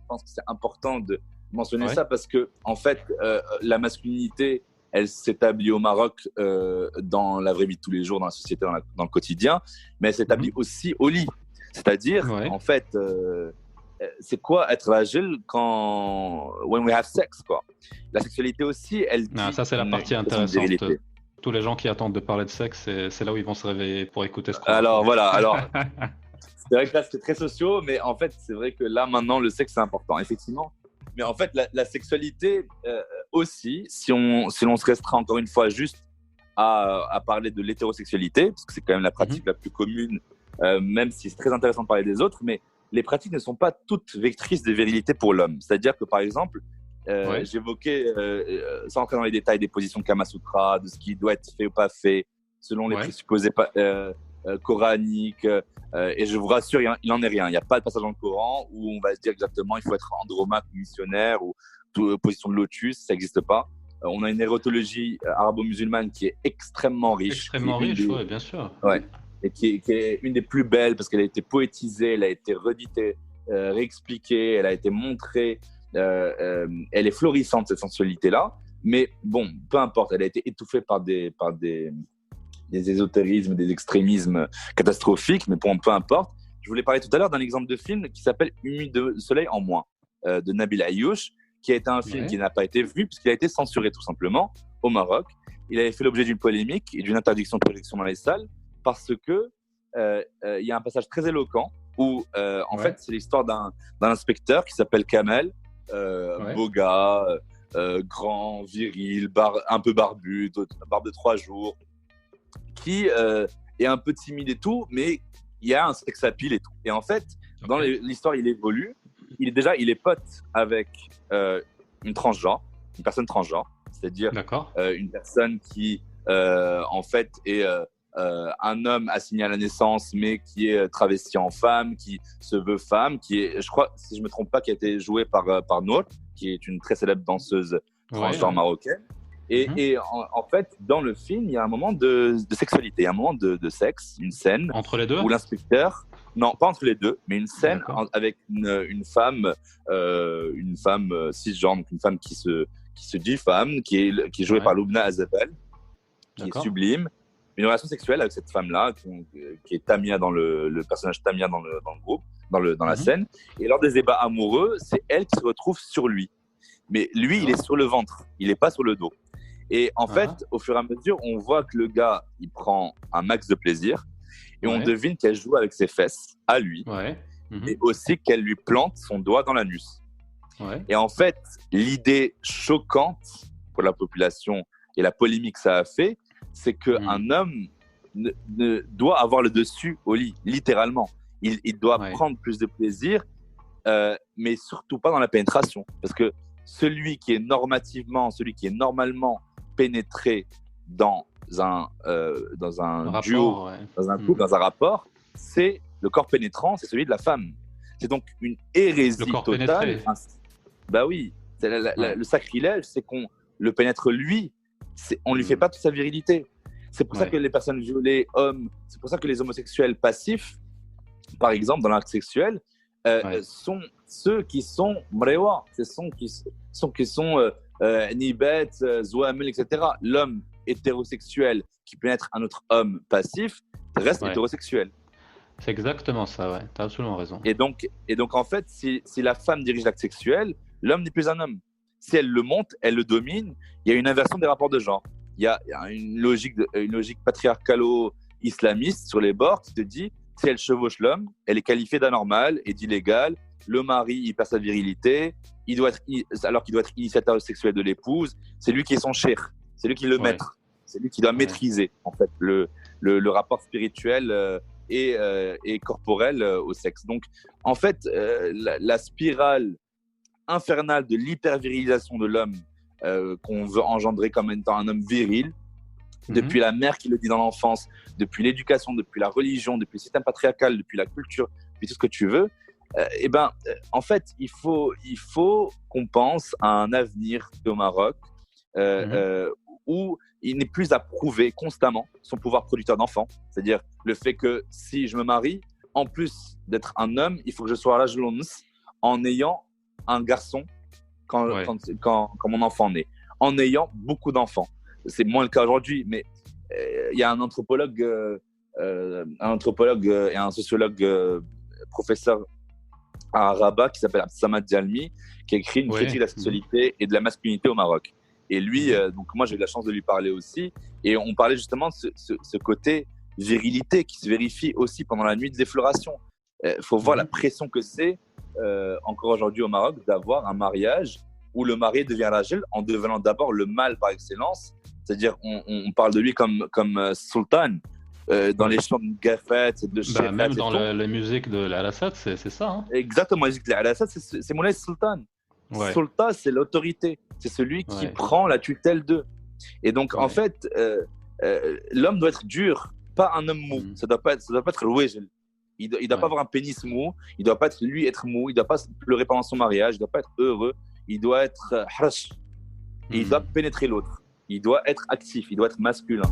pense que c'est important de mentionner Ouais. ça parce que, en fait, la masculinité, elle s'établit au Maroc dans la vraie vie de tous les jours, dans la société, dans le quotidien, mais elle s'établit aussi au lit. C'est-à-dire, Ouais. en fait, c'est quoi être agile when we have sex, quoi. La sexualité aussi, elle Ah, dit ça, c'est la partie une question de intéressante. virilité. Tous les gens qui attendent de parler de sexe, c'est là où ils vont se réveiller pour écouter ce qu'on va Alors dire. voilà, alors c'est vrai que là c'est très sociaux, mais en fait c'est vrai que là maintenant le sexe c'est important, effectivement. Mais en fait la sexualité aussi, si l'on se restreint encore une fois juste à parler de l'hétérosexualité, parce que c'est quand même la pratique la plus commune, même si c'est très intéressant de parler des autres, mais les pratiques ne sont pas toutes vectrices de virilité pour l'homme. C'est-à-dire que par exemple, Ouais. j'évoquais, sans entrer dans les détails, des positions Kama Sutra, de ce qui doit être fait ou pas fait, selon les Ouais. présupposés coraniques. Et je vous rassure, il n'en est rien. Il n'y a pas de passage dans le Coran où on va se dire exactement il faut être andromaque ou missionnaire ou position de lotus, ça n'existe pas. On a une érotologie arabo-musulmane qui est extrêmement riche. Extrêmement riche, oui, bien sûr. Ouais. Et qui est une des plus belles parce qu'elle a été poétisée, elle a été reditée, réexpliquée, elle a été montrée. Elle est florissante, cette sensualité-là. Mais bon, peu importe, elle a été étouffée par des ésotérismes, des extrémismes catastrophiques, mais bon, peu importe. Je voulais parler tout à l'heure d'un exemple de film qui s'appelle Une nuit de soleil en moins, de Nabil Ayouch, qui a été un film qui n'a pas été vu puisqu'il a été censuré tout simplement au Maroc. Il avait fait l'objet d'une polémique et d'une interdiction de projection dans les salles parce que il y a un passage très éloquent où en fait c'est l'histoire d'un inspecteur qui s'appelle Kamel, beau gars, grand, viril, un peu barbu, barbe de 3 jours, qui est un peu timide et tout, mais il y a un sex appeal et tout. Et en fait, dans l'histoire, il évolue. Il est pote avec une transgenre, une personne transgenre, c'est-à-dire une personne qui, en fait, est un homme assigné à la naissance, mais qui est travesti en femme, qui se veut femme, qui est, je crois, si je me trompe pas, qui a été jouée par Nour, qui est une très célèbre danseuse transgenre marocaine. Et en fait, dans le film, il y a un moment de sexualité, il y a un moment de sexe, une scène entre les deux où l'inspecteur, non, pas entre les deux, mais une scène avec une femme cisgenre, donc une femme qui se dit femme, qui est jouée par Loubna Azabel, qui est sublime. Une relation sexuelle avec cette femme-là, qui est Tamia dans le personnage Tamia dans le groupe, dans la scène. Et lors des débats amoureux, c'est elle qui se retrouve sur lui. Mais lui, il est sur le ventre, il n'est pas sur le dos. Et en fait, au fur et à mesure, on voit que le gars, il prend un max de plaisir et on devine qu'elle joue avec ses fesses à lui, mais aussi qu'elle lui plante son doigt dans l'anus. Et en fait, l'idée choquante pour la population et la polémique que ça a fait, c'est qu'un homme doit avoir le dessus au lit, littéralement. Il doit prendre plus de plaisir, mais surtout pas dans la pénétration. Parce que celui qui est normalement pénétré dans un duo, dans un couple, dans un rapport, c'est le corps pénétrant, c'est celui de la femme. C'est donc une hérésie totale. Bah oui, le sacrilège, c'est qu'on le pénètre lui, on lui fait pas toute sa virilité. C'est pour ça que les personnes violées, hommes, c'est pour ça que les homosexuels passifs, par exemple, dans l'acte sexuel, sont ceux qui sont mrewa, ce sont qui sont nibet, zouamel, etc. L'homme hétérosexuel qui pénètre un autre homme passif reste hétérosexuel. C'est exactement ça, tu as absolument raison. Et donc en fait, si la femme dirige l'acte sexuel, l'homme n'est plus un homme. Si elle le monte, elle le domine, il y a une inversion des rapports de genre. Il y a une logique patriarcalo-islamiste sur les bords qui te dit si elle chevauche l'homme, elle est qualifiée d'anormale et d'illégale. Le mari, il perd sa virilité, alors qu'il doit être initiateur sexuel de l'épouse. C'est lui qui est son cher, c'est lui qui est le maître, c'est lui qui doit maîtriser en fait le rapport spirituel et corporel au sexe. Donc, en fait, la spirale infernale de l'hypervirilisation de l'homme qu'on veut engendrer comme étant un homme viril, depuis la mère qui le dit dans l'enfance, depuis l'éducation, depuis la religion, depuis le système patriarcal, depuis la culture, depuis tout ce que tu veux, en fait, il faut qu'on pense à un avenir au Maroc où il n'est plus à prouver constamment son pouvoir producteur d'enfants. C'est-à-dire le fait que si je me marie, en plus d'être un homme, il faut que je sois à l'âge de l'once en ayant un garçon quand mon enfant naît, en ayant beaucoup d'enfants. C'est moins le cas aujourd'hui, mais il y a un anthropologue et un sociologue professeur à Rabat qui s'appelle Abdessamad Jalmi, qui a écrit une critique de la sexualité et de la masculinité au Maroc. Et lui, donc moi j'ai eu la chance de lui parler aussi, et on parlait justement de ce côté virilité qui se vérifie aussi pendant la nuit de l'effleuration. Faut voir la pression que c'est encore aujourd'hui au Maroc d'avoir un mariage où le marié devient rajel en devenant d'abord le mâle par excellence, c'est-à-dire on parle de lui comme sultan dans les chants de Gafat, de Chefat, même dans la musique de l'Alassad, c'est ça. Hein. Exactement, la musique de l'Alassad, c'est Moulay Sultan. Sultan, c'est l'autorité, c'est celui qui prend la tutelle d'eux. Et donc en fait, l'homme doit être dur, pas un homme mou. Ça doit pas être le wejel. Il doit pas avoir un pénis mou, il doit pas être mou, il doit pas pleurer pendant son mariage, il doit pas être heureux, il doit être harash. Il doit pénétrer l'autre, il doit être actif, il doit être masculin.